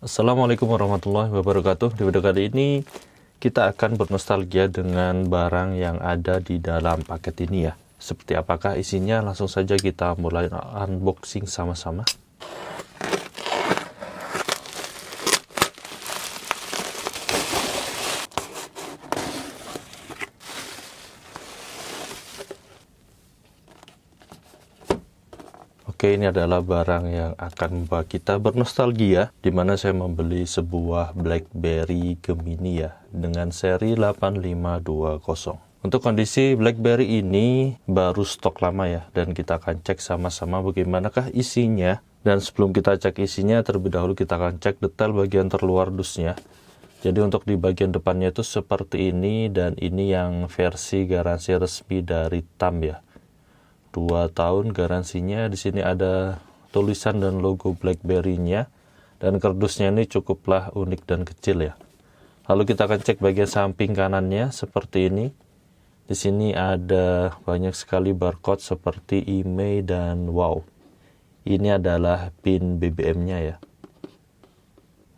Assalamualaikum warahmatullahi wabarakatuh. Di video kali ini kita akan bernostalgia dengan barang yang ada di dalam paket ini ya. Seperti apakah isinya? Langsung saja kita mulai unboxing sama-sama. Oke, ini adalah barang yang akan membawa kita bernostalgia, di mana saya membeli sebuah BlackBerry Gemini ya, dengan seri 8520. Untuk kondisi BlackBerry ini baru stok lama ya, dan kita akan cek sama-sama bagaimanakah isinya. Dan sebelum kita cek isinya, terlebih dahulu kita akan cek detail bagian terluar dusnya. Jadi untuk di bagian depannya itu seperti ini, dan ini yang versi garansi resmi dari TAM ya. 2 tahun garansinya. Di sini ada tulisan dan logo BlackBerry-nya, dan kardusnya ini cukuplah unik dan kecil ya. Lalu kita akan cek bagian samping kanannya seperti ini. Di sini ada banyak sekali barcode seperti IMEI dan wow. Ini adalah pin BBM-nya ya.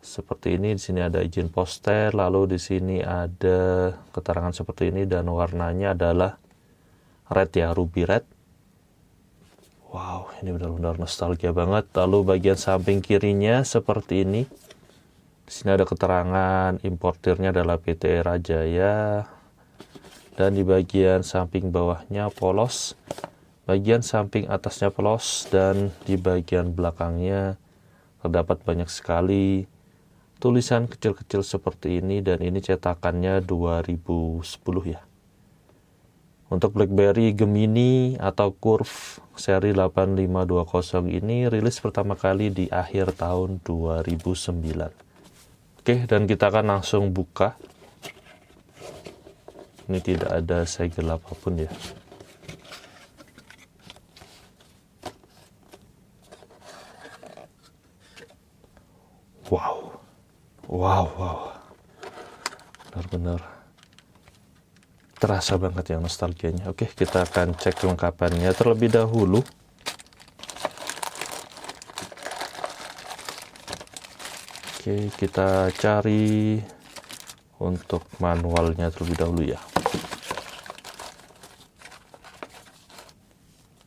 Seperti ini. Di sini ada izin poster, lalu di sini ada keterangan seperti ini, dan warnanya adalah red ya, ruby red. Wow, ini benar-benar nostalgia banget. Lalu bagian samping kirinya seperti ini. Di sini ada keterangan importirnya adalah PT Era Jaya. Dan di bagian samping bawahnya polos. Bagian samping atasnya polos, dan di bagian belakangnya terdapat banyak sekali tulisan kecil-kecil seperti ini, dan ini cetakannya 2010 ya. Untuk BlackBerry Gemini atau Curve seri 8520 ini rilis pertama kali di akhir tahun 2009. Oke, dan kita akan langsung buka. Ini tidak ada segel apapun ya. Wow. Benar-benar terasa banget ya nostalgianya. Oke, kita akan cek kelengkapannya terlebih dahulu. Oke, kita cari untuk manualnya terlebih dahulu ya.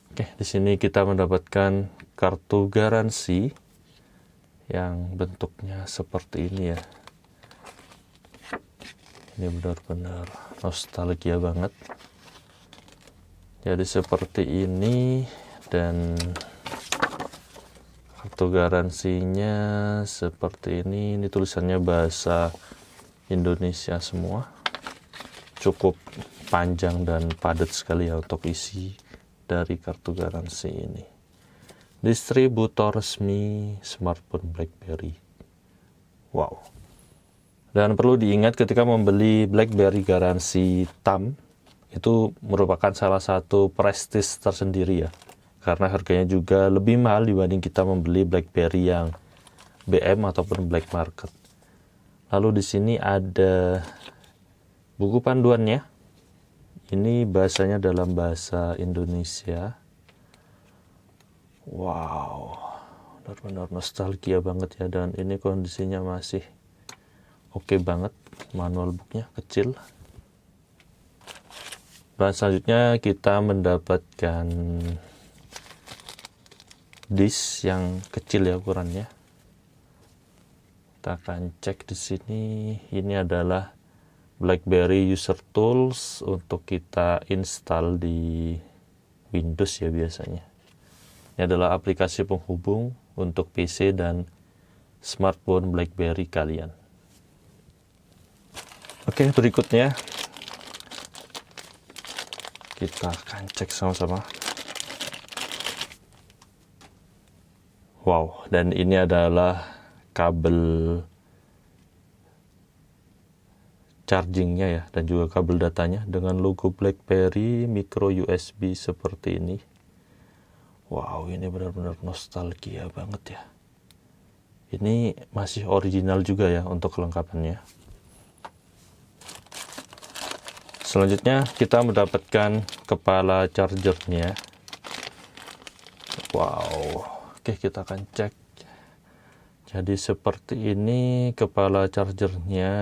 Oke, di sini kita mendapatkan kartu garansi yang bentuknya seperti ini ya. Ini benar-benar nostalgia banget. Jadi seperti ini, dan kartu garansinya seperti ini. Ini tulisannya bahasa Indonesia semua. Cukup panjang dan padat sekali ya untuk isi dari kartu garansi ini. Distributor resmi smartphone BlackBerry. Wow. Dan perlu diingat ketika membeli BlackBerry garansi TAM, itu merupakan salah satu prestis tersendiri ya. Karena harganya juga lebih mahal dibanding kita membeli BlackBerry yang BM ataupun black market. Lalu di sini ada buku panduannya. Ini bahasanya dalam bahasa Indonesia. Wow, benar-benar nostalgia banget ya, dan ini kondisinya masih oke banget. Manual booknya kecil. Dan selanjutnya kita mendapatkan disk yang kecil ya ukurannya. Kita akan cek di sini. Ini adalah BlackBerry User Tools untuk kita install di Windows ya biasanya. Ini adalah aplikasi penghubung untuk PC dan smartphone BlackBerry kalian. Oke, berikutnya kita akan cek sama-sama. Wow, dan ini adalah kabel chargingnya ya, dan juga kabel datanya dengan logo BlackBerry micro USB seperti ini. Wow, ini benar-benar nostalgia banget ya. Ini masih original juga ya untuk kelengkapannya. Selanjutnya kita mendapatkan kepala chargernya. Wow. Oke, kita akan cek Jadi seperti ini kepala chargernya,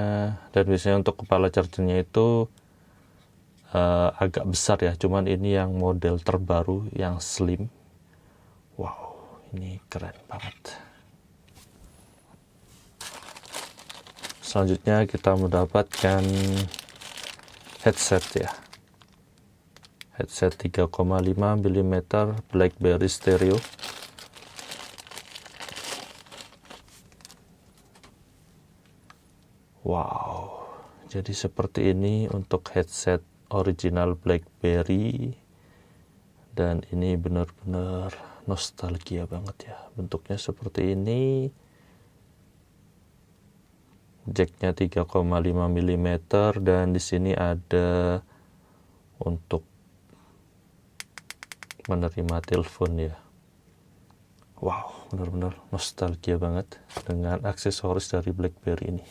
dan biasanya untuk kepala chargernya itu agak besar ya, cuman ini yang model terbaru yang slim. Wow, ini keren banget. Selanjutnya kita mendapatkan headset ya, headset 3,5 mm BlackBerry stereo. Wow, jadi seperti ini untuk headset original BlackBerry, dan ini benar-benar nostalgia banget ya. Bentuknya seperti ini, jacknya 3,5 mm, dan di sini ada untuk menerima telepon ya. Wow, benar-benar nostalgia banget dengan aksesoris dari BlackBerry ini.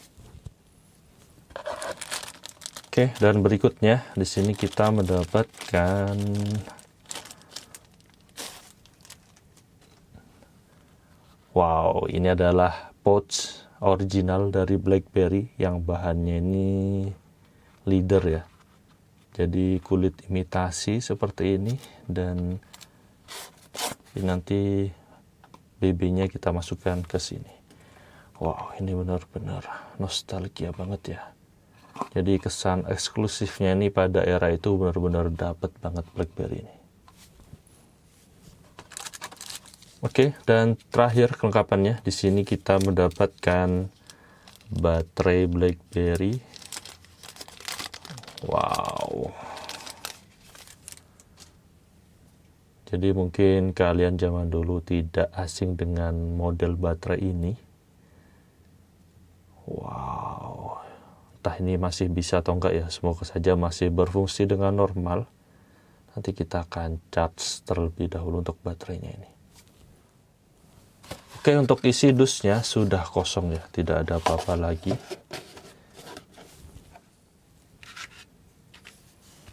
Oke, dan berikutnya di sini kita mendapatkan wow, ini adalah pouch original dari BlackBerry yang bahannya ini leather ya. Jadi kulit imitasi seperti ini, dan ini nanti BB-nya kita masukkan ke sini. Wow, ini benar-benar nostalgia banget ya. Jadi kesan eksklusifnya ini pada era itu benar-benar dapat banget BlackBerry ini. Oke, dan terakhir kelengkapannya di sini kita mendapatkan baterai BlackBerry. Wow. Jadi mungkin kalian zaman dulu tidak asing dengan model baterai ini. Wow. Entah ini masih bisa atau enggak ya, semoga saja masih berfungsi dengan normal. Nanti kita akan charge terlebih dahulu untuk baterainya ini. Oke, untuk isi dusnya sudah kosong ya, tidak ada apa-apa lagi.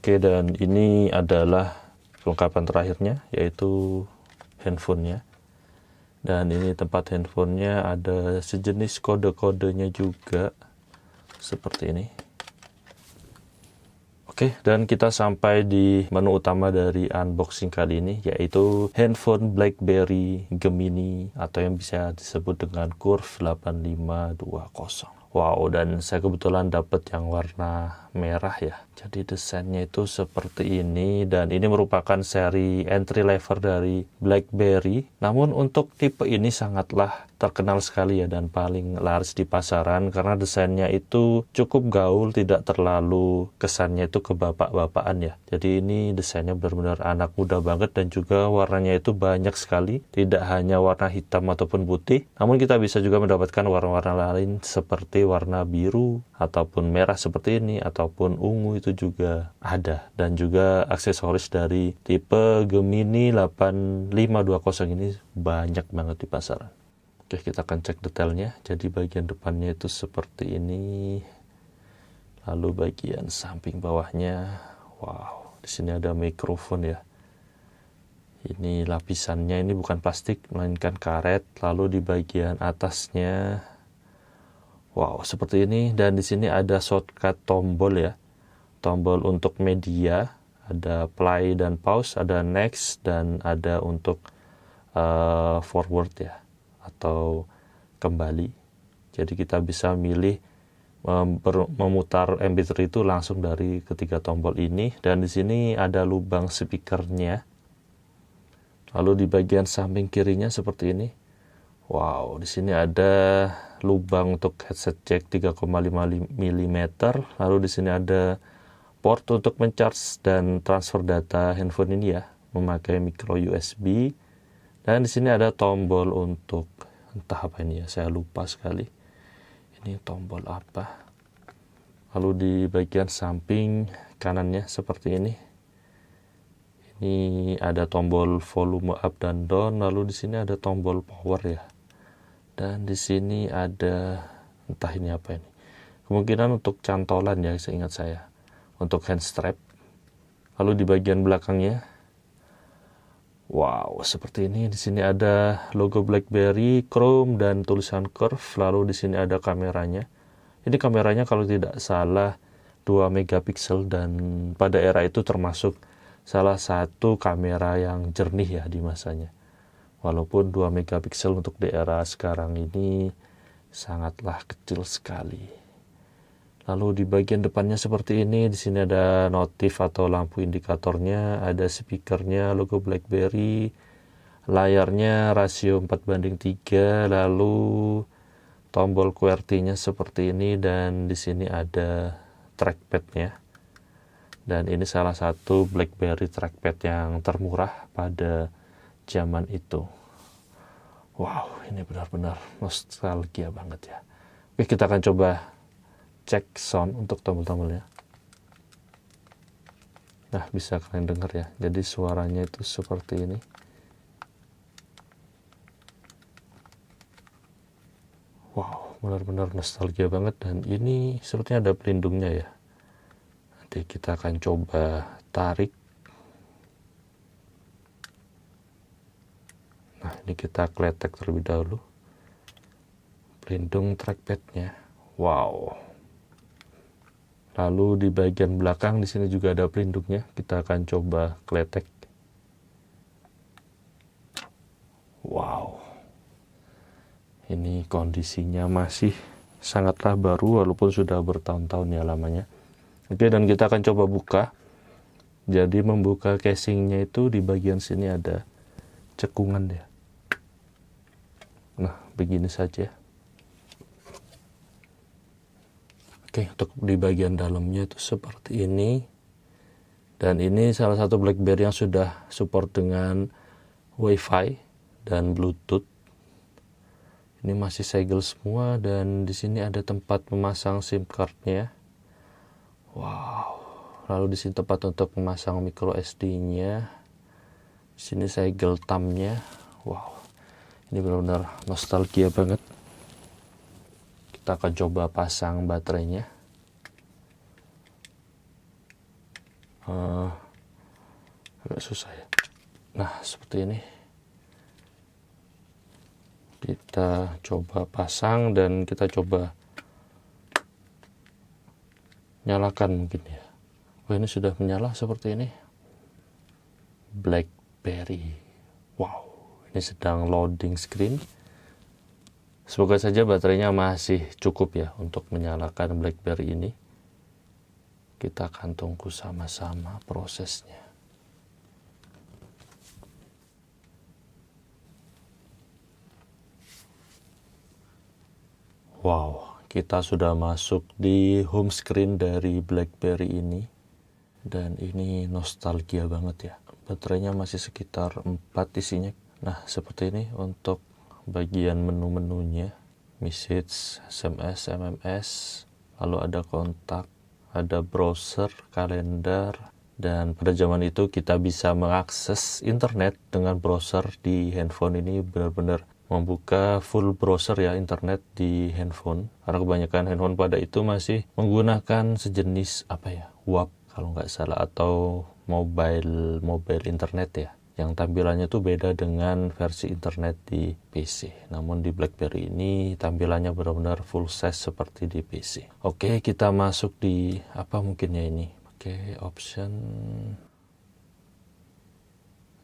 Oke, dan ini adalah kelengkapan terakhirnya, yaitu handphonenya. Dan ini tempat handphonenya, ada sejenis kode-kodenya juga seperti ini. Oke, dan kita sampai di menu utama dari unboxing kali ini, yaitu handphone BlackBerry Gemini atau yang bisa disebut dengan Curve 8520. Wow, dan saya kebetulan dapat yang warna merah ya. Jadi desainnya itu seperti ini, dan ini merupakan seri entry level dari BlackBerry. Namun untuk tipe ini sangatlah terkenal sekali ya, dan paling laris di pasaran karena desainnya itu cukup gaul, tidak terlalu kesannya itu ke bapak-bapakan ya. Jadi ini desainnya benar-benar anak muda banget, dan juga warnanya itu banyak sekali, tidak hanya warna hitam ataupun putih, namun kita bisa juga mendapatkan warna-warna lain seperti warna biru ataupun merah seperti ini, ataupun ungu itu juga ada. Dan juga aksesoris dari tipe Gemini 8520 ini banyak banget di pasaran. Oke, kita akan cek detailnya. Jadi bagian depannya itu seperti ini, lalu bagian samping bawahnya, wow, di sini ada mikrofon ya. Ini lapisannya ini bukan plastik melainkan karet. Lalu di bagian atasnya, wow, seperti ini. Dan di sini ada shortcut tombol ya, tombol untuk media, ada play dan pause, ada next, dan ada untuk forward ya, atau kembali. Jadi kita bisa milih memutar MP3 itu langsung dari ketiga tombol ini. Dan di sini ada lubang speakernya. Lalu di bagian samping kirinya seperti ini. Wow, di sini ada lubang untuk headset jack 3,5 mm. Lalu di sini ada port untuk mencharge dan transfer data handphone ini ya, memakai micro USB. Dan di sini ada tombol untuk entah apa ini ya, saya lupa sekali. Ini tombol apa? Lalu di bagian samping kanannya seperti ini. Ini ada tombol volume up dan down. Lalu di sini ada tombol power ya. Dan di sini ada entah ini apa ini. Kemungkinan untuk cantolan ya, seingat saya. Untuk hand strap. Lalu di bagian belakangnya, Wow, seperti ini. Di sini ada logo BlackBerry, Chrome, dan tulisan curve. Lalu di sini ada kameranya. Ini kameranya kalau tidak salah 2 megapiksel dan pada era itu termasuk salah satu kamera yang jernih ya di masanya. Walaupun 2 megapiksel untuk di era sekarang ini sangatlah kecil sekali. Lalu di bagian depannya seperti ini, di sini ada notif atau lampu indikatornya, ada speakernya, logo BlackBerry, layarnya rasio 4:3, lalu tombol QWERTY-nya seperti ini, dan di sini ada trackpad-nya. Dan ini salah satu BlackBerry trackpad yang termurah pada zaman itu. Wow, ini benar-benar nostalgia banget ya. Oke, kita akan coba cek sound untuk tombol-tombolnya. Nah, bisa kalian dengar ya. Jadi suaranya itu seperti ini. Wow, benar-benar nostalgia banget. Dan ini sepertinya ada pelindungnya ya. Nanti kita akan coba tarik. Nah, ini kita kletek terlebih dahulu. Pelindung trackpadnya. Wow. Lalu di bagian belakang di sini juga ada pelindungnya. Kita akan coba kletek. Wow. Ini kondisinya masih sangatlah baru walaupun sudah bertahun-tahun ya lamanya. Oke, dan kita akan coba buka. Jadi membuka casingnya itu di bagian sini ada cekungan ya. Nah, begini saja. Oke, untuk di bagian dalamnya itu seperti ini. Dan ini salah satu BlackBerry yang sudah support dengan Wi-Fi dan Bluetooth. Ini masih segel semua dan di sini ada tempat memasang SIM card-nya. Wow. Lalu di sini tempat untuk memasang micro SD-nya. Di sini segel thumb-nya. Wow. Ini benar-benar nostalgia banget. Kita akan coba pasang baterainya. Agak susah ya. Nah, seperti ini. Kita coba pasang dan kita coba nyalakan mungkin ya. Oh, ini sudah menyala seperti ini. BlackBerry. Wow, ini sedang loading screen. Semoga saja baterainya masih cukup ya untuk menyalakan BlackBerry ini. Kita akan tunggu sama-sama prosesnya. Wow, kita sudah masuk di home screen dari BlackBerry ini. Dan ini nostalgia banget ya. Baterainya masih sekitar 4 isinya. Nah, seperti ini untuk bagian menu-menunya, message, SMS, MMS, lalu ada kontak, ada browser, kalender, dan pada zaman itu kita bisa mengakses internet dengan browser di handphone ini benar-benar membuka full browser ya internet di handphone. Karena kebanyakan handphone pada itu masih menggunakan sejenis WAP kalau nggak salah, atau mobile internet ya, yang tampilannya tuh beda dengan versi internet di PC. Namun di BlackBerry ini tampilannya benar-benar full size seperti di PC. Oke, kita masuk di mungkinnya ini. Oke, option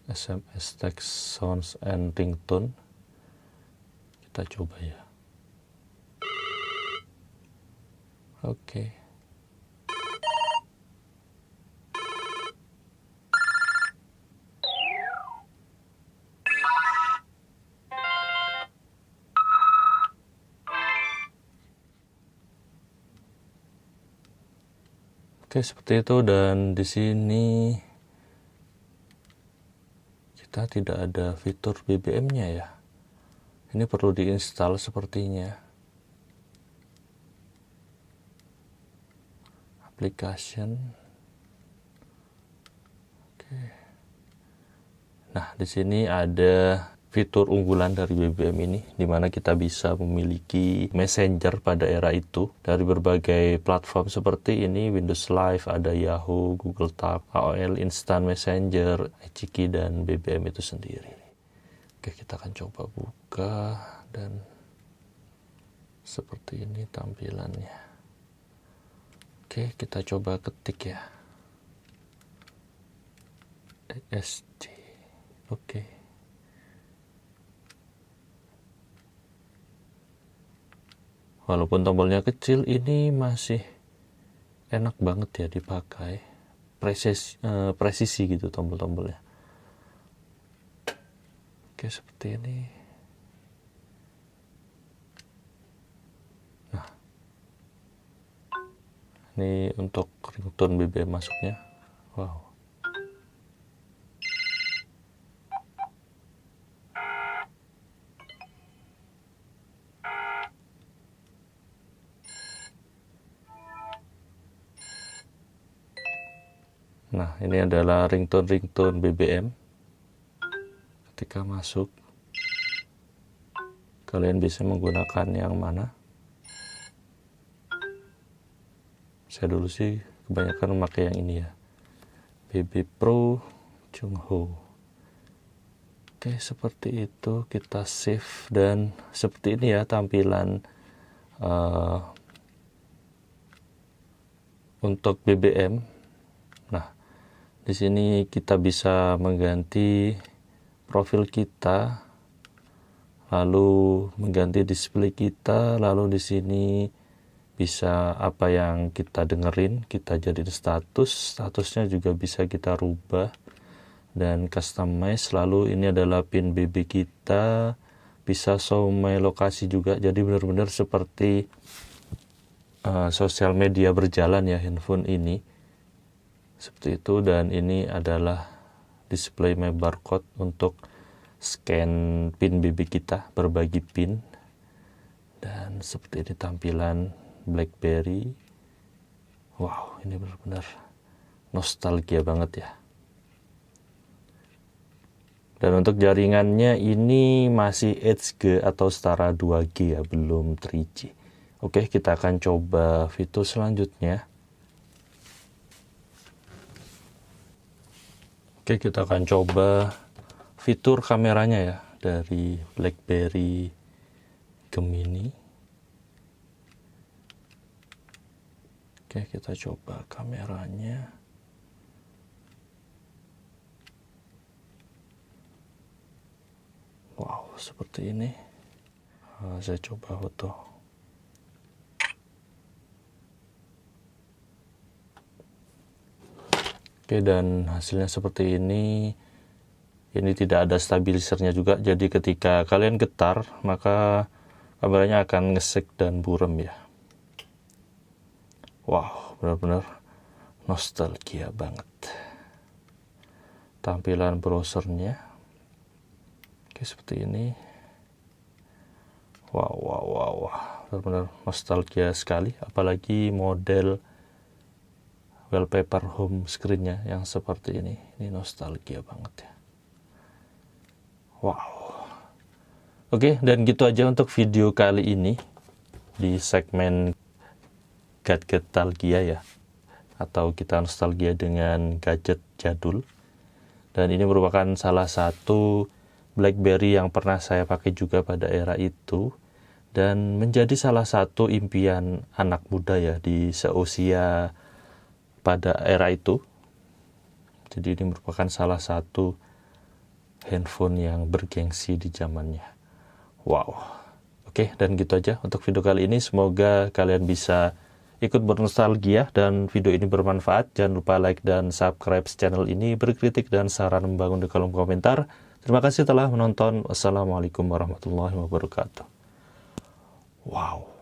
SMS, text, sounds, and ringtone. Kita coba ya. Oke. Oke, seperti itu, dan di sini kita tidak ada fitur BBM-nya ya. Ini perlu diinstal sepertinya. Application. Oke. Nah, di sini ada fitur unggulan dari BBM ini, di mana kita bisa memiliki messenger pada era itu dari berbagai platform seperti ini, Windows Live, ada Yahoo, Google Talk, AOL Instant Messenger, iCiki, dan BBM itu sendiri. Oke, kita akan coba buka dan seperti ini tampilannya. Oke, kita coba ketik ya. ESC. Oke. Walaupun tombolnya kecil, ini masih enak banget ya dipakai. Presisi gitu tombol-tombolnya. Oke, seperti ini. Nah, ini untuk ringtone BBM masuknya. Wow. Nah, ini adalah ringtone BBM. Ketika masuk, kalian bisa menggunakan yang mana? Saya dulu sih kebanyakan memakai yang ini ya. BB Pro Chungho. Oke, seperti itu kita save, dan seperti ini ya tampilan untuk BBM. Nah, di sini kita bisa mengganti profil kita, lalu mengganti display kita, lalu di sini bisa apa yang kita dengerin, kita jadiin statusnya juga bisa kita rubah dan customize. Lalu ini adalah pin BB kita, bisa show my lokasi juga, jadi benar-benar seperti sosial media berjalan ya handphone ini. Seperti itu, dan ini adalah display my barcode untuk scan pin BB kita, berbagi pin. Dan seperti ini tampilan BlackBerry. Wow, ini benar-benar nostalgia banget ya. Dan untuk jaringannya ini masih HG atau setara 2G ya, belum 3G. Oke, kita akan coba fitur selanjutnya. Oke, kita akan coba fitur kameranya ya dari BlackBerry Gemini. Oke, kita coba kameranya. Wow, seperti ini. Saya coba foto. Oke, dan hasilnya seperti ini. Ini tidak ada stabilisernya juga, jadi ketika kalian getar maka kameranya akan ngesek dan buram ya. Wow, benar-benar nostalgia banget. Tampilan browsernya, oke, seperti ini. Wow, benar-benar nostalgia sekali, apalagi model wallpaper home screen-nya yang seperti ini nostalgia banget ya. Wow. Oke, dan gitu aja untuk video kali ini di segmen gadgetalgia ya, atau kita nostalgia dengan gadget jadul. Dan ini merupakan salah satu BlackBerry yang pernah saya pakai juga pada era itu, dan menjadi salah satu impian anak muda ya di seusia pada era itu. Jadi ini merupakan salah satu handphone yang bergengsi di zamannya. Wow. Oke, dan gitu aja untuk video kali ini. Semoga kalian bisa ikut bernostalgia dan video ini bermanfaat. Jangan lupa like dan subscribe channel ini, berkritik dan saran membangun di kolom komentar. Terima kasih telah menonton. Wassalamualaikum warahmatullahi wabarakatuh. Wow.